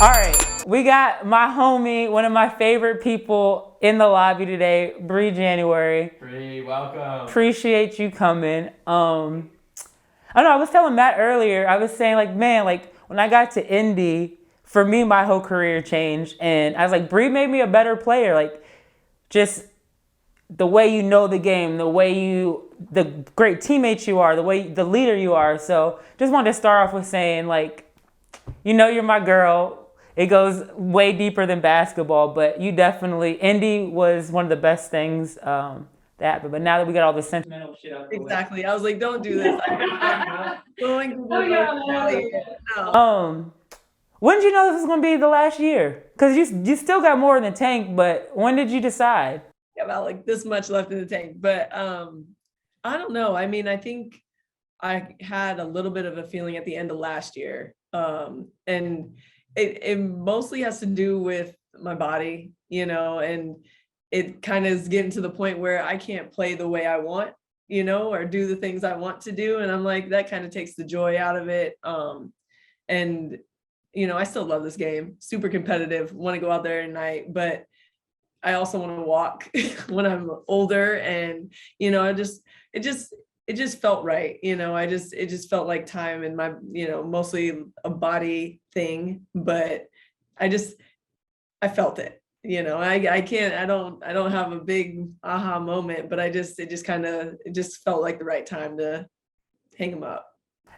All right, we got my homie, one of my favorite people in the lobby today, Briann January. Bree, welcome. Appreciate you coming. I don't know, I was telling Matt earlier, I was saying like, man, like when I got to Indy, for me, my whole career changed. And I was like, Bree made me a better player. Like just the way you know the game, the great teammates you are, the leader you are. So just wanted to start off with saying like, you know, you're my girl. It goes way deeper than basketball, but you definitely, Indy was one of the best things that happened. But now that we got all the sentimental shit out the way. Exactly. I was like, don't do this. I'm going to When did you know this was going to be the last year? Because you still got more in the tank, but when did you decide? about like this much left in the tank. But I don't know. I mean, I think I had a little bit of a feeling at the end of last year. And it mostly has to do with my body, you know, and it kind of is getting to the point where I can't play the way I want, you know, or do the things I want to do. And I'm like, that kind of takes the joy out of it. And, you know, I still love this game, super competitive, want to go out there at night, but I also want to walk when I'm older. And, you know, it just felt right. You know, it just felt like time in my, you know, mostly a body thing, but I felt it, you know, I don't have a big aha moment, but it just felt like the right time to hang them up.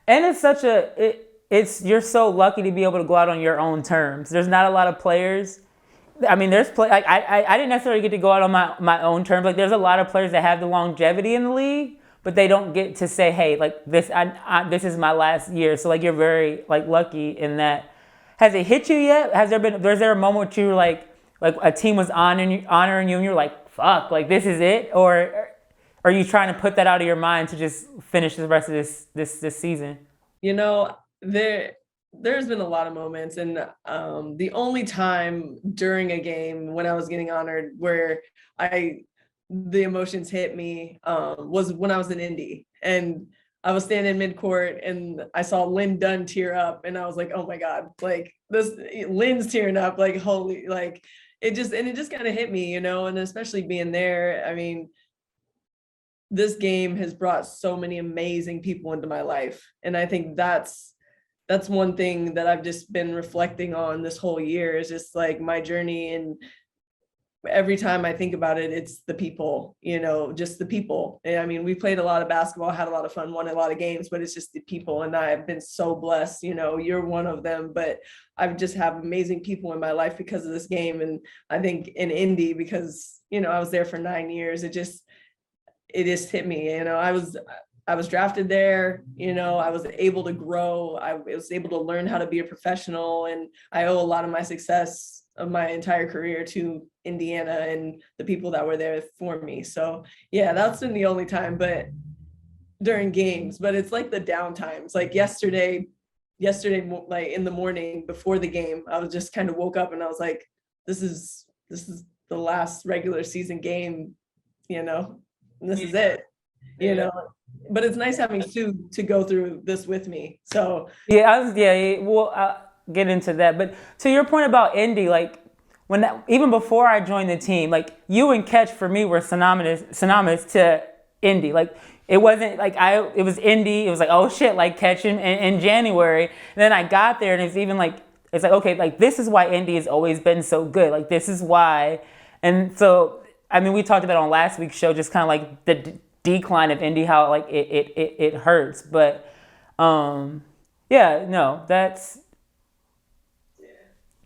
And you're so lucky to be able to go out on your own terms. There's not a lot of players. I mean, I didn't necessarily get to go out on my own terms. Like there's a lot of players that have the longevity in the league, but they don't get to say, hey, like this is my last year. So like you're very like lucky in that. Has it hit you yet? Was there a moment you were like a team was honoring you and you're like, fuck, like this is it? Or are you trying to put that out of your mind to just finish the rest of this season? You know, there's been a lot of moments, and the only time during a game when I was getting honored where the emotions hit me was when I was in Indy, and I was standing midcourt and I saw Lynn Dunn tear up, and I was like, oh my God, like this Lynn's tearing up, like holy, like it just kind of hit me, you know, and especially being there. I mean, this game has brought so many amazing people into my life, and I think that's one thing that I've just been reflecting on this whole year, is just like my journey. And every time I think about it, it's the people, you know, just the people. And I mean, we played a lot of basketball, had a lot of fun, won a lot of games, but it's just the people. And I've been so blessed, you know, you're one of them, but I've just have amazing people in my life because of this game. And I think in Indy, because, you know, I was there for 9 years, it just hit me, you know. I was drafted there, you know, I was able to grow. I was able to learn how to be a professional, and I owe a lot of my success of my entire career to Indiana and the people that were there for me. So yeah, that's been the only time, but during games. But it's like the down times, like yesterday, like in the morning before the game, I was just kind of woke up and I was like, this is the last regular season game, you know, and this is it, you know. But it's nice having Sue to go through this with me. So We'll get into that. But to your point about Indy, like even before I joined the team, like you and Catch for me were synonymous to Indy. Like it wasn't like it was Indy. It was like, oh shit, like Catch in January. And then I got there, and it's like okay, like this is why Indy has always been so good. Like this is why. And so I mean, we talked about it on last week's show, just kind of like the decline of Indy, how like it hurts. But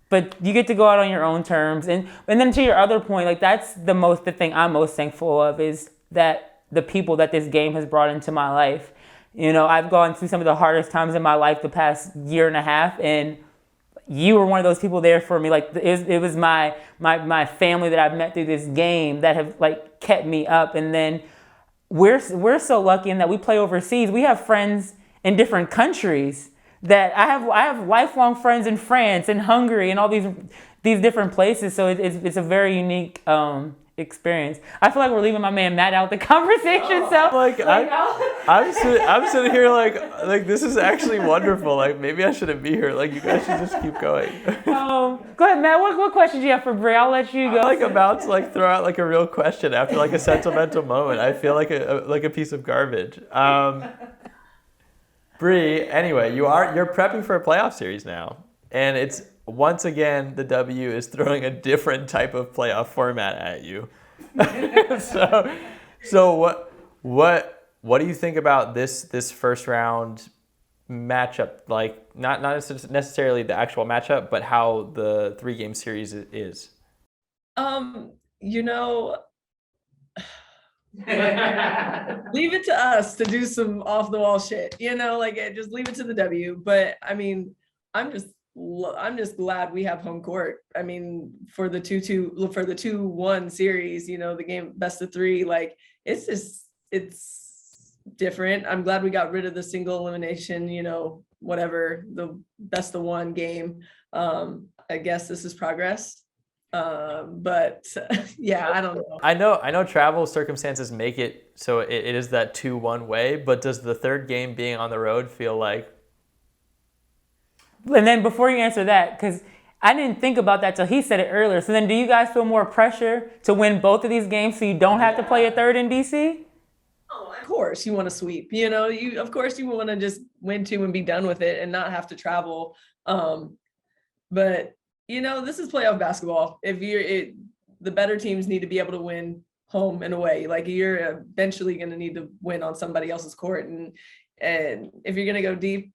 but you get to go out on your own terms. And then to your other point, like that's the thing I'm most thankful of, is that the people that this game has brought into my life. You know, I've gone through some of the hardest times in my life the past year and a half, and you were one of those people there for me. Like it was my family that I've met through this game that have like kept me up. And then we're so lucky in that we play overseas. We have friends in different countries that I have lifelong friends in France and Hungary and all these different places. So it's a very unique experience. I feel like we're leaving my man Matt out the conversation. I'm sitting here like this is actually wonderful. Like maybe I shouldn't be here. Like you guys should just keep going. Go ahead, Matt. What question do you have for Bri? I'll let you go. I'm about to throw out a real question after a sentimental moment. I feel like a piece of garbage. Bri, anyway, you're prepping for a playoff series now, and it's once again the W is throwing a different type of playoff format at you. So what do you think about this first round matchup? Like not necessarily the actual matchup, but how the 3-game series is. Leave it to us to do some off the wall shit, just leave it to the W. But I mean, I'm just glad we have home court. I mean, for the 2-1 series, the game best of 3, it's different. I'm glad we got rid of the single elimination, whatever, the best of 1 game. I guess this is progress. But yeah, I don't know. I know travel circumstances make it so it is that 2-1 way, but does the third game being on the road feel like? And then before you answer that, because I didn't think about that till he said it earlier. So then do you guys feel more pressure to win both of these games so you don't have to play a third in DC? Oh, of course you want to sweep. Of course you want to just win 2 and be done with it and not have to travel. But this is playoff basketball. The better teams need to be able to win home and away. Like you're eventually going to need to win on somebody else's court, and if you're going to go deep,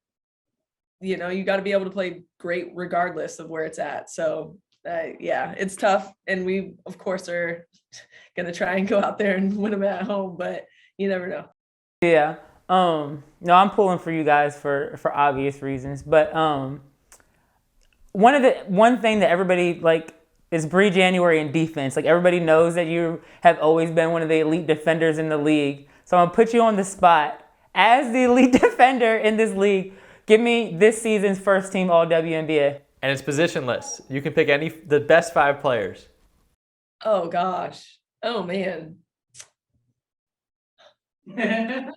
you got to be able to play great regardless of where it's at. So yeah, it's tough, and we of course are going to try and go out there and win them at home, but you never know. Yeah. No, I'm pulling for you guys for obvious reasons, but one thing that everybody is Briann January in defense. Like everybody knows that you have always been one of the elite defenders in the league. So I'm gonna put you on the spot as the elite defender in this league. Give me this season's first team All WNBA. And it's positionless. You can pick the best 5 players. Oh gosh. Oh man. I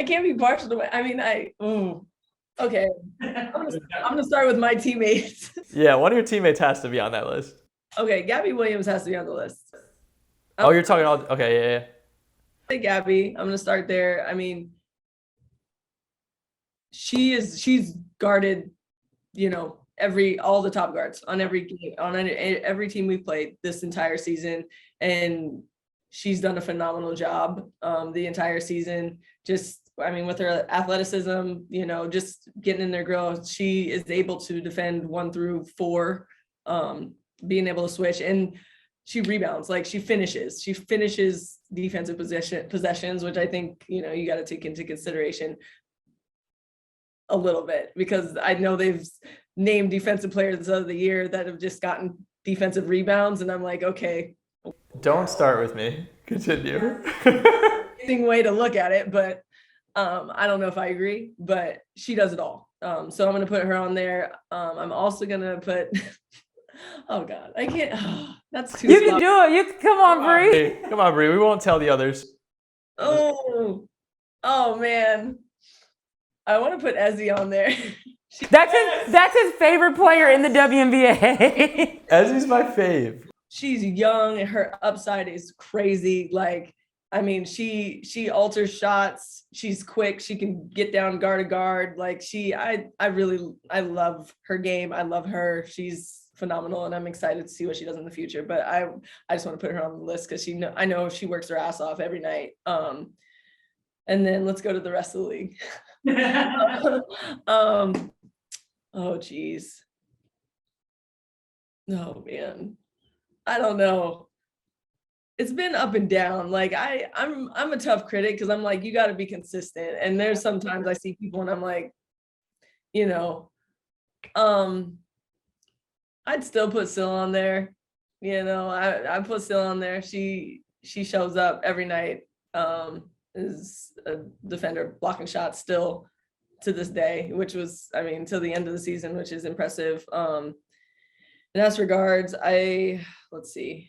can't be partial to it. I mean, okay. I'm gonna start with my teammates. Yeah, one of your teammates has to be on that list. Okay, Gabby Williams has to be on the list. Oh, you're talking all okay, yeah. Hey, Gabby, I'm gonna start there. I mean, she's guarded, all the top guards on every game, on every team we've played this entire season, and she's done a phenomenal job the entire season. With her athleticism, just getting in their grill, she is able to defend 1 through 4, being able to switch, and she rebounds. She finishes defensive possessions, which I think, you got to take into consideration a little bit, because I know they've named defensive players of the year that have just gotten defensive rebounds. And I'm like, okay. Don't start with me. Continue. Way to look at it, but I don't know if I agree, but she does it all. So I'm going to put her on there. I'm also going to put, oh God, I can't, that's too You can do it. Come on, Bri. Come on, Bri. We won't tell the others. Oh man. I want to put Ezzy on there. That's his favorite player in the WNBA. Ezzy's my fave. She's young and her upside is crazy. She alters shots. She's quick. She can get down guard to guard. I love her game. I love her. She's phenomenal, and I'm excited to see what she does in the future. But I just want to put her on the list because I know she works her ass off every night. And then let's go to the rest of the league. Oh geez. Oh man. I don't know. It's been up and down. I'm a tough critic because I'm like, you got to be consistent. And there's sometimes I see people and I'm like, I'd still put Syl on there. I put Syl on there. She shows up every night. Is a defender blocking shots still to this day, which was, till the end of the season, which is impressive. And as regards, let's see.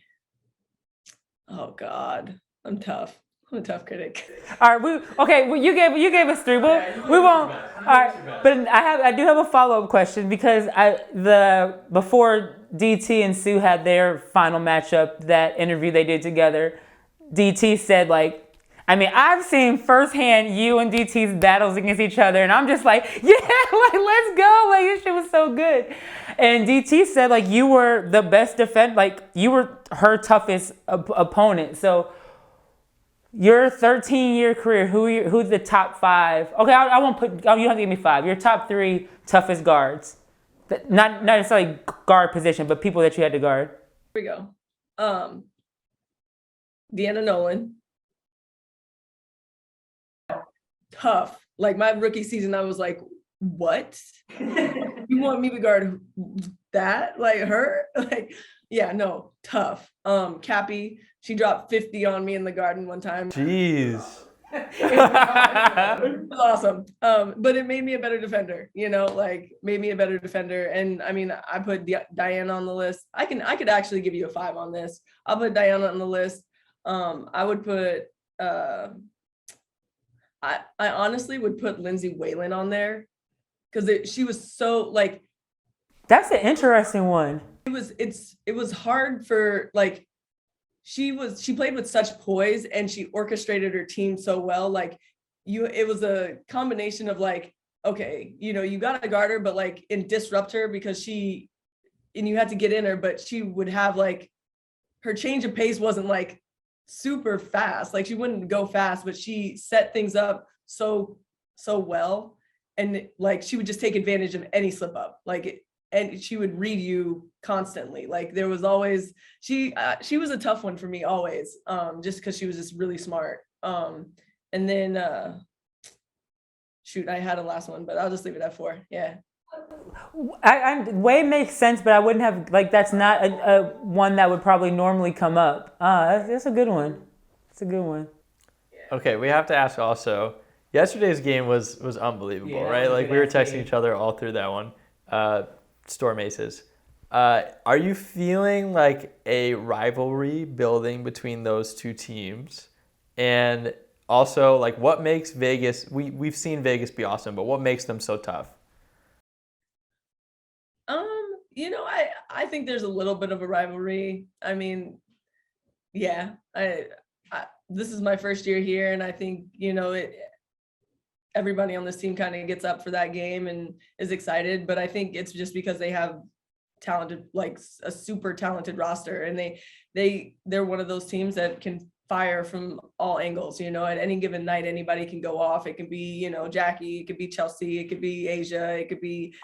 Oh God, I'm tough. I'm a tough critic. All right, well, you gave us three. We won't. All right, but I do have a follow-up question because before DT and Sue had their final matchup, that interview they did together, DT said like, I mean, I've seen firsthand you and DT's battles against each other, and I'm just like, yeah, like let's go, like this shit was so good. And DT said like you were the best like you were her toughest opponent. So your 13-year career, who's the top 5? Okay, I won't put. Oh, you don't have to give me 5. Your top 3 toughest guards, not necessarily guard position, but people that you had to guard. Here we go. Deanna Nolan. Tough. Like my rookie season, I was like, what? You want me to guard that? Like her? Like, yeah, no, tough. Cappy, she dropped 50 on me in the garden one time. Jeez. It was awesome. But it made me a better defender, like made me a better defender. And I mean, I put Diana on the list. I could actually give you a 5 on this. I'll put Diana on the list. I would put I honestly would put Lindsay Whalen on there because she was so like. That's an interesting one. It was hard for like. She played with such poise and she orchestrated her team so well. Like it was a combination of like, okay, you got to guard her, but like and disrupt her because and you had to get in her, but she would have like her change of pace wasn't like super fast. Like she wouldn't go fast, but she set things up so well. And like, she would just take advantage of any slip up. And she would read you constantly. Like there was always, she was a tough one for me always, just because she was just really smart. And then, shoot, I had a last one, but I'll just leave it at 4. Yeah. Way makes sense, but I wouldn't have, like, that's not a one that would probably normally come up. That's a good one. It's a good one. Okay, we have to ask also, yesterday's game was unbelievable, right? Like we were texting each other all through that one. Storm Aces. Are you feeling like a rivalry building between those two teams? And also, like, what makes Vegas, we've seen Vegas be awesome, but what makes them so tough? I think there's a little bit of a rivalry. I mean, yeah, this is my first year here, and I think, everybody on this team kind of gets up for that game and is excited, but I think it's just because they have talented, like a super talented roster, and they're one of those teams that can fire from all angles. At any given night, anybody can go off. It can be, Jackie, it could be Chelsea, it could be Asia, it could be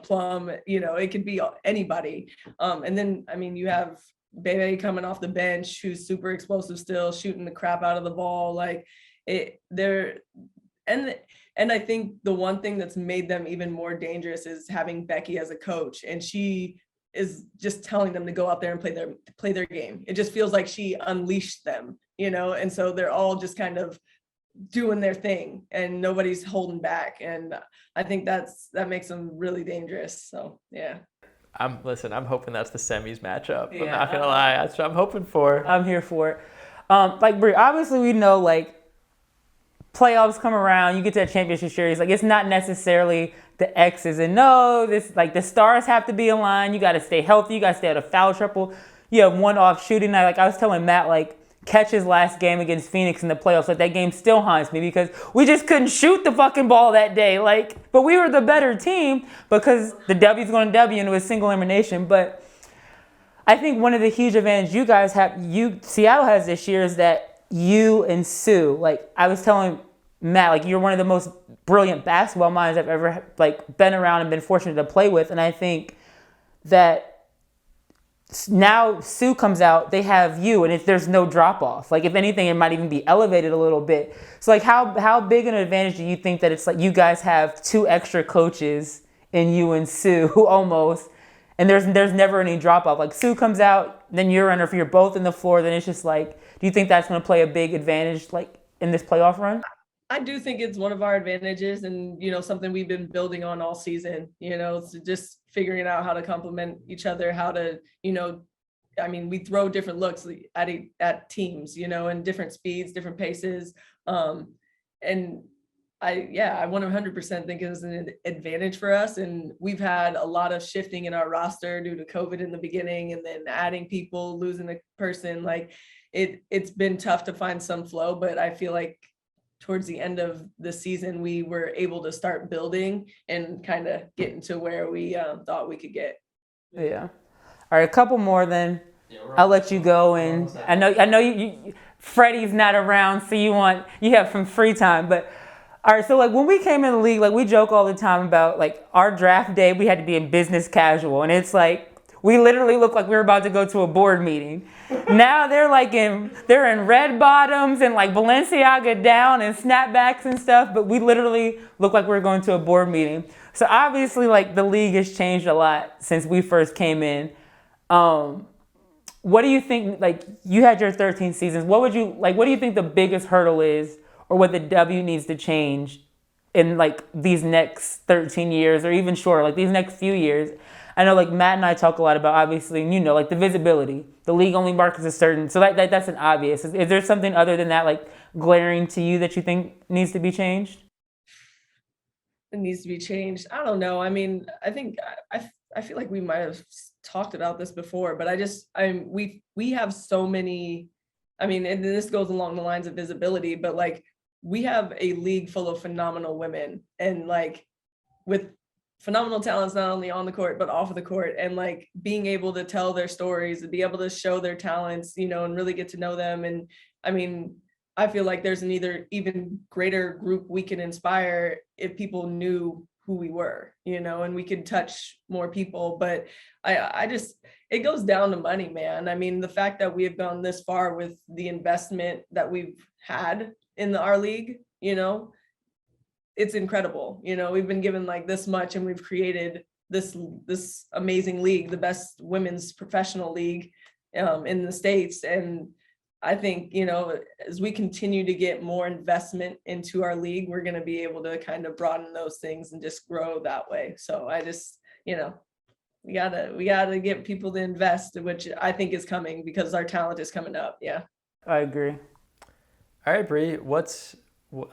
Plum, it could be anybody. And then, I mean, you have Bebe coming off the bench, who's super explosive still, shooting the crap out of the ball. Like and I think the one thing that's made them even more dangerous is having Becky as a coach, and she is just telling them to go out there and play their game. It just feels like she unleashed them, and so they're all just kind of doing their thing and nobody's holding back. And I think that makes them really dangerous. So yeah. I'm hoping that's the semis matchup. Yeah. I'm not gonna lie, that's what I'm hoping for. I'm here for it. Like Brie, obviously we know like playoffs come around, you get to that championship series. Like it's not necessarily the X's and no. This like the stars have to be aligned. You got to stay healthy. You got to stay out of foul trouble. You have one off shooting night. Like I was telling Matt, like Catch's last game against Phoenix in the playoffs, like that game still haunts me because we just couldn't shoot the fucking ball that day. Like, but we were the better team because the W's going to W and it was single elimination. But I think one of the huge advantages you guys have, Seattle has this year is that you and Sue, like I was telling Matt, like you're one of the most brilliant basketball minds I've ever like been around and been fortunate to play with. And I think that now Sue comes out, they have you, and there's no drop off. Like if anything, it might even be elevated a little bit. So like how big an advantage do you think that it's like you guys have 2 extra coaches in you and Sue almost, and there's never any drop off. Like Sue comes out, then you're in, or if you're both in the floor, then it's just like, do you think that's going to play a big advantage like in this playoff run? I do think it's one of our advantages and, something we've been building on all season, so just figuring out how to complement each other, how to, I mean, we throw different looks at teams, you know, and different speeds, different paces. And I 100% think it was an advantage for us. And we've had a lot of shifting in our roster due to COVID in the beginning, and then adding people, losing a person. Like it's been tough to find some flow, but I feel like towards the end of the season, we were able to start building and kind of getting to where we thought we could get. Yeah. All right, a couple more then. I'll let you go. And I know you Freddie's not around, so you have some free time. But all right, so like when we came in the league, like we joke all the time about like our draft day, we had to be in business casual, and it's like we literally look like we were about to go to a board meeting. Now they're in red bottoms and like Balenciaga down and snapbacks and stuff, but we literally look like we're going to a board meeting. So obviously like the league has changed a lot since we first came in. What do you think, like you had your 13 seasons, what do you think the biggest hurdle is, or what the W needs to change in like these next 13 years or even shorter, like these next few years? I know like Matt and I talk a lot about, obviously, you know, like the visibility. The league only markets a certain, so that's an obvious. Is there something other than that like glaring to you that you think needs to be changed? It needs to be changed. I don't know. I mean, I think I feel like we might have talked about this before, but we have so many, I mean, and this goes along the lines of visibility, but like we have a league full of phenomenal women, and like with phenomenal talents, not only on the court, but off of the court, and like being able to tell their stories and be able to show their talents, you know, and really get to know them. And I mean, I feel like there's an even greater group we can inspire if people knew who we were, you know, and we could touch more people. But I just, it goes down to money, man. I mean, the fact that we have gone this far with the investment that we've had in our league, you know, it's incredible. You know, we've been given like this much, and we've created this amazing league, the best women's professional league in the States. And I think, you know, as we continue to get more investment into our league, we're going to be able to kind of broaden those things and just grow that way. So I just, you know, we gotta get people to invest, which I think is coming because our talent is coming up. Yeah. I agree. All right, Bree,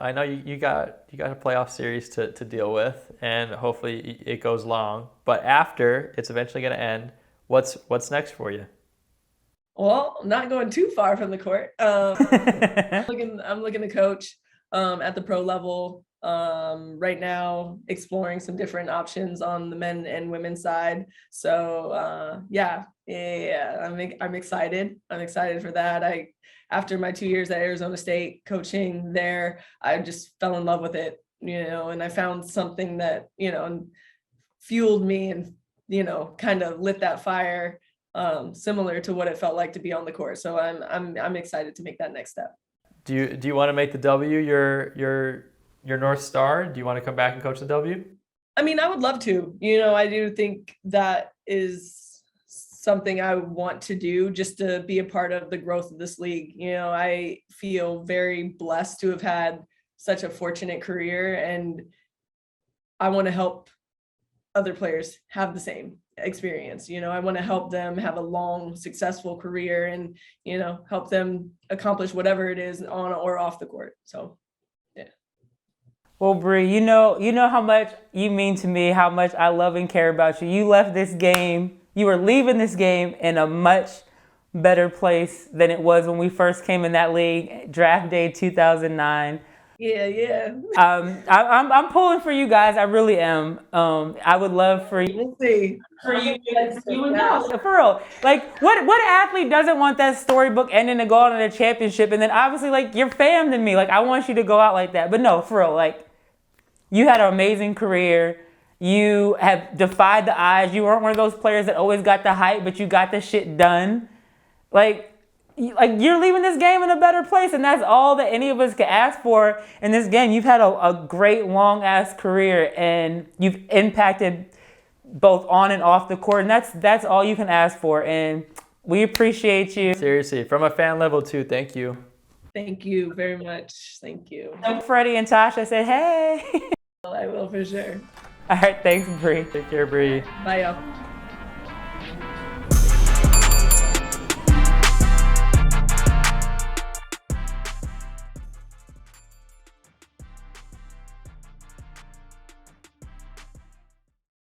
I know you got a playoff series to deal with, and hopefully it goes long. But after it's eventually going to end, what's next for you? Well, I'm not going too far from the court. I'm looking to coach at the pro level right now, exploring some different options on the men and women's side. So I'm excited. I'm excited for that. After my 2 years at Arizona State coaching there, I just fell in love with it, you know, and I found something that, you know, fueled me and, you know, kind of lit that fire, similar to what it felt like to be on the court. So I'm excited to make that next step. Do you want to make the W your North Star? Do you want to come back and coach the W? I mean, I would love to. You know, I do think that is something I would want to do, just to be a part of the growth of this league. You know, I feel very blessed to have had such a fortunate career, and I want to help other players have the same experience. You know, I want to help them have a long, successful career, and, you know, help them accomplish whatever it is on or off the court. So, yeah. Well, Bree, you know how much you mean to me, how much I love and care about you. You were leaving this game in a much better place than it was when we first came in that league, draft day 2009. Yeah. I'm pulling for you guys. I really am. I would love for you. We'll see. For you guys to for real. Like, what athlete doesn't want that storybook ending to go out on a championship? And then obviously, like, you're fam to me. Like, I want you to go out like that. But no, for real. Like, you had an amazing career. You have defied the odds. You weren't one of those players that always got the hype, but you got the shit done. Like you're leaving this game in a better place, and that's all that any of us could ask for in this game. You've had a great long-ass career, and you've impacted both on and off the court, and that's all you can ask for, and we appreciate you. Seriously, from a fan level too, thank you. Thank you very much. Thank you. So Freddie and Tasha said, hey. I will for sure. All right, thanks, Bree. Take care, Bree. Bye, y'all.